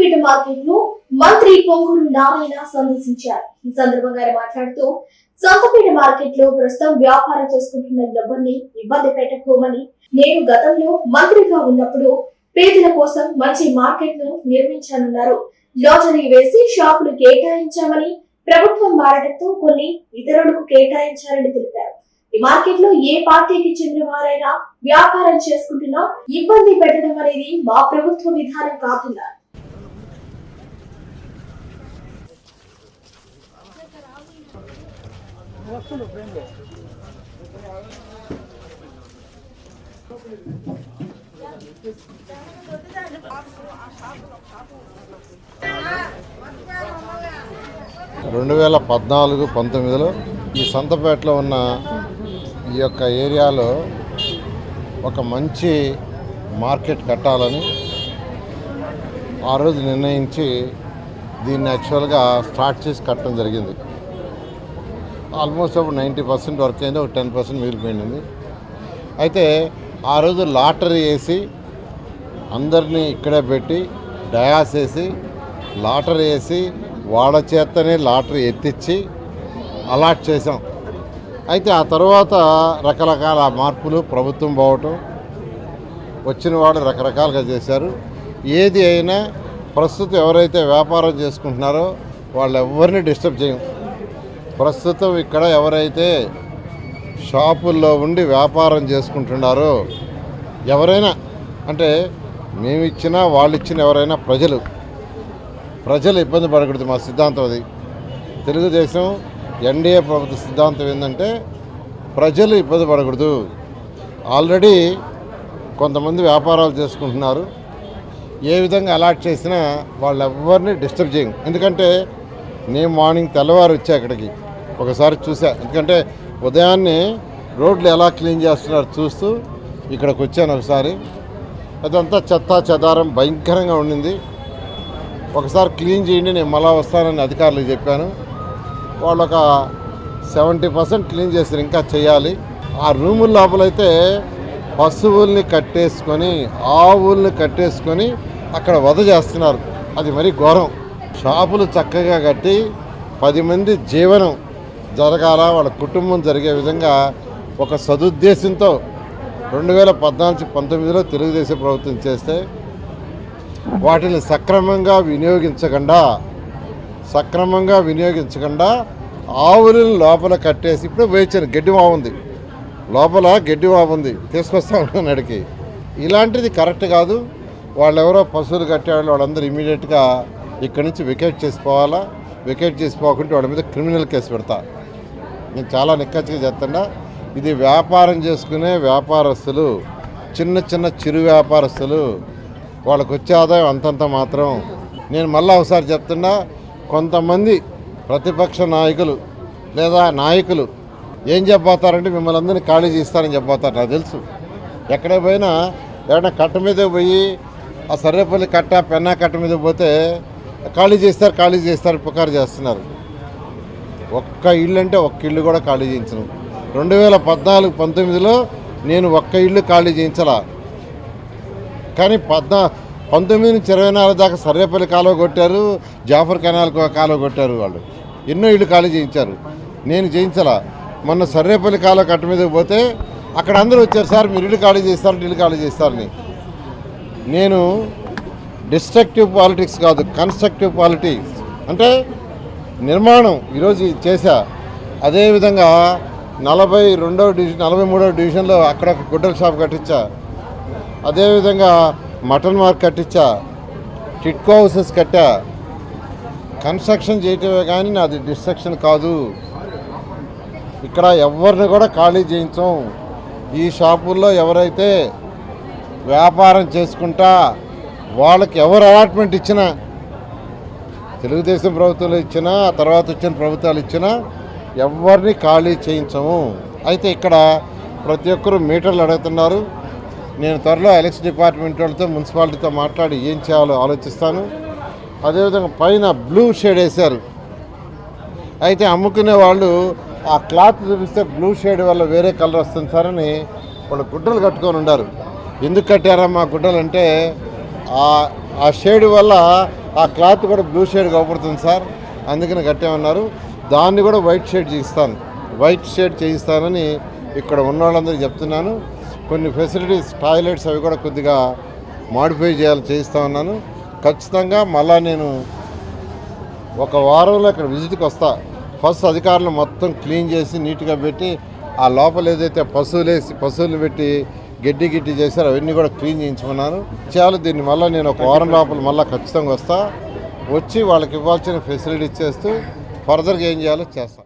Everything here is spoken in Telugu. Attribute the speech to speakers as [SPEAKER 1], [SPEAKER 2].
[SPEAKER 1] సంతపేట మార్కెట్ ను మంత్రి పొంగూరు నారాయణ సందర్శించారు. ఈ సందర్భంగా ఆయన మాట్లాడుతూ సంతపేట మార్కెట్ లో ప్రస్తుతం వ్యాపారం చేసుకుంటున్న ఎవరిని ఇబ్బంది పెట్టకపోమని, నేను గతంలో మంత్రిగా ఉన్నప్పుడు పేదల కోసం మంచి మార్కెట్ ను నిర్మించానన్నారు. లాటరీ వేసి షాపులు కేటాయించామని, ప్రభుత్వం మారడంతో కొన్ని ఇతరులకు కేటాయించారని తెలిపారు. ఈ మార్కెట్ లో ఏ పార్టీకి చెందిన వారైనా వ్యాపారం చేసుకుంటున్నా ఇబ్బంది పెట్టడం అనేది మా ప్రభుత్వ విధానం కాదన్నారు.
[SPEAKER 2] రెండు 2014-19లో ఈ సంతపేటలో ఉన్న ఈ యొక్క ఏరియాలో ఒక మంచి మార్కెట్ కట్టాలని ఆ రోజు నిర్ణయించి దీన్ని యాక్చువల్గా స్టార్ట్ చేసి కట్టడం జరిగింది. ఆల్మోస్ట్ అప్పుడు 90% వర్క్ అయింది, ఒక 10% మిగిలిపోయింది. అయితే ఆ రోజు లాటరీ వేసి అందరినీ ఇక్కడే పెట్టి డయాస్ వేసి లాటరీ వేసి వాళ్ళ చేతనే లాటరీ ఎత్తిచ్చి అలాట్ చేసాం. అయితే ఆ తర్వాత రకరకాల మార్పులు, ప్రభుత్వం పోవటం, వచ్చిన వాళ్ళు రకరకాలుగా చేశారు. ఏది అయినా ప్రస్తుతం ఎవరైతే వ్యాపారం చేసుకుంటున్నారో వాళ్ళు ఎవరిని డిస్టర్బ్ చేయం. ప్రస్తుతం ఇక్కడ ఎవరైతే షాపుల్లో ఉండి వ్యాపారం చేసుకుంటున్నారో ఎవరైనా, అంటే మేము ఇచ్చినా వాళ్ళు ఇచ్చిన ఎవరైనా ప్రజలు ఇబ్బంది పడకూడదు. మా సిద్ధాంతం అది. తెలుగుదేశం ఎన్డీఏ ప్రభుత్వ సిద్ధాంతం ఏంటంటే ప్రజలు ఇబ్బంది పడకూడదు. ఆల్రెడీ కొంతమంది వ్యాపారాలు చేసుకుంటున్నారు. ఏ విధంగా అలాట్ చేసినా వాళ్ళు ఎవరిని డిస్టర్బ్ చేయం. ఎందుకంటే నేను మార్నింగ్ తెల్లవారు వచ్చా ఇక్కడికి, ఒకసారి చూసా. ఎందుకంటే ఉదయాన్నే రోడ్లు ఎలా క్లీన్ చేస్తున్నారు చూస్తూ ఇక్కడికి వచ్చాను ఒకసారి. అదంతా చెత్తా చెదారం భయంకరంగా ఉండింది. ఒకసారి క్లీన్ చేయండి, నేను మళ్ళా వస్తానని అధికారులకు చెప్పాను. వాళ్ళు ఒక 70% క్లీన్ చేశారు, ఇంకా చేయాలి. ఆ రూముల లోపలైతే పశువుల్ని కట్టేసుకొని, ఆవుల్ని కట్టేసుకొని అక్కడ వధ చేస్తున్నారు. అది మరీ ఘోరం. షాపులు చక్కగా కట్టి 10 మంది జీవనం జరగాల, వాళ్ళ కుటుంబం జరిగే విధంగా ఒక సదుద్దేశంతో 2014-19లో తెలుగుదేశం ప్రభుత్వం చేస్తే వాటిని సక్రమంగా వినియోగించకుండా ఆవులను లోపల కట్టేసి, ఇప్పుడు వేచాను, గడ్డి బాగుంది లోపల, గడ్డి బాగుంది తీసుకొస్తా ఉన్నాను అడిగి. ఇలాంటిది కరెక్ట్ కాదు. వాళ్ళెవరో పశువులు కట్టేవాళ్ళు వాళ్ళందరూ ఇమీడియట్గా ఇక్కడి నుంచి వికెట్ చేసిపోవాలా. వికెట్ చేసిపోకుంటే వాళ్ళ మీద క్రిమినల్ కేసు పెడతా. నేను చాలా నిక్కచ్చిగా చెప్తున్నా. ఇది వ్యాపారం చేసుకునే వ్యాపారస్తులు, చిన్న చిరు వ్యాపారస్తులు, వాళ్ళకు వచ్చే ఆదాయం అంతంత మాత్రం. నేను మళ్ళీ ఒకసారి చెప్తున్నా, కొంతమంది ప్రతిపక్ష నాయకులు లేదా నాయకులు ఏం చెప్పబోతారంటే మిమ్మల్ని అందరినీ ఖాళీ చేస్తారని చెప్పబోతారు. నాకు తెలుసు. ఎక్కడ పోయినా ఏదైనా కట్ట మీద పోయి ఆ సర్రేపల్లి కట్ట, పెన్నా కట్ట మీద పోతే ఖాళీ చేస్తారు పుకారు చేస్తున్నారు. ఒక్క ఇల్లు అంటే ఒక్క ఇల్లు కూడా ఖాళీ చేయించను. 2014-19లో నేను ఒక్క ఇల్లు ఖాళీ చేయించలా. కానీ 19-24 దాకా సర్రేపల్లి కాలువ కొట్టారు, జాఫర్ కెనాల్ కాలువ కొట్టారు. వాళ్ళు ఎన్నో ఇళ్ళు ఖాళీ చేయించారు, నేను చేయించలా. మొన్న సర్రేపల్లి కాలువ కట్ట మీద పోతే అక్కడ అందరూ వచ్చారు, సార్ మీరు ఇల్లు ఖాళీ చేస్తారని. నేను డిస్ట్రక్టివ్ పాలిటిక్స్ కాదు, కన్స్ట్రక్టివ్ పాలిటిక్స్ అంటే నిర్మాణం ఈరోజు చేశా. అదేవిధంగా 43వ డివిజన్లో అక్కడ ఒక గుడ్డల షాప్ కట్టించా. అదేవిధంగా మటన్ మార్క్ కట్టించా, టిట్కో హౌసెస్ కట్టా. కన్స్ట్రక్షన్ చేయటమే కానీ నాది డిస్ట్రక్షన్ కాదు. ఇక్కడ ఎవరిని కూడా ఖాళీ చేయించాం. ఈ షాపుల్లో ఎవరైతే వ్యాపారం చేసుకుంటా వాళ్ళకి ఎవరు అలాట్మెంట్ ఇచ్చినా, తెలుగుదేశం ప్రభుత్వాలు ఇచ్చినా, ఆ తర్వాత వచ్చిన ప్రభుత్వాలు ఇచ్చినా ఎవరిని ఖాళీ చేయించము. అయితే ఇక్కడ ప్రతి ఒక్కరూ మీటర్లు అడుగుతున్నారు. నేను త్వరలో ఎలక్షన్ డిపార్ట్మెంట్ వాళ్ళతో, మున్సిపాలిటీతో మాట్లాడి ఏం చేయాలో ఆలోచిస్తాను. అదేవిధంగా పైన బ్లూ షేడ్ వేశారు. అయితే అమ్ముకునే వాళ్ళు ఆ క్లాత్ చూపిస్తే బ్లూ షేడ్ వల్ల వేరే కలర్ వస్తుంది సార్ అని వాళ్ళు గుడ్డలు కట్టుకొని ఉన్నారు. ఎందుకు కట్టారమ్మా గుడ్డలు అంటే ఆ షేడ్ వల్ల ఆ క్లాత్ కూడా బ్లూ షేడ్ కనపడుతుంది సార్, అందుకని కట్టామన్నారు. దాన్ని కూడా వైట్ షేడ్ చేయిస్తానని ఇక్కడ ఉన్న వాళ్ళందరికీ చెప్తున్నాను. కొన్ని ఫెసిలిటీస్ టాయిలెట్స్ అవి కూడా కొద్దిగా మాడిఫై చేయిస్తా ఉన్నాను. ఖచ్చితంగా మళ్ళా నేను ఒక వారంలో ఇక్కడ విజిట్కి వస్తా. ఫస్ట్ అధికారులు మొత్తం క్లీన్ చేసి నీట్గా పెట్టి ఆ లోపల ఏదైతే పశువులు పెట్టి గడ్డి చేశారో అవన్నీ కూడా క్లీన్ చేయించుకున్నాను. చాలు దీన్ని మళ్ళీ నేను ఒక వారం లోపల మళ్ళీ ఖచ్చితంగా వచ్చి వాళ్ళకి ఇవ్వాల్సిన ఫెసిలిటీ ఇచ్చేస్తూ ఫర్దర్గా ఏం చేయాలో చేస్తాను.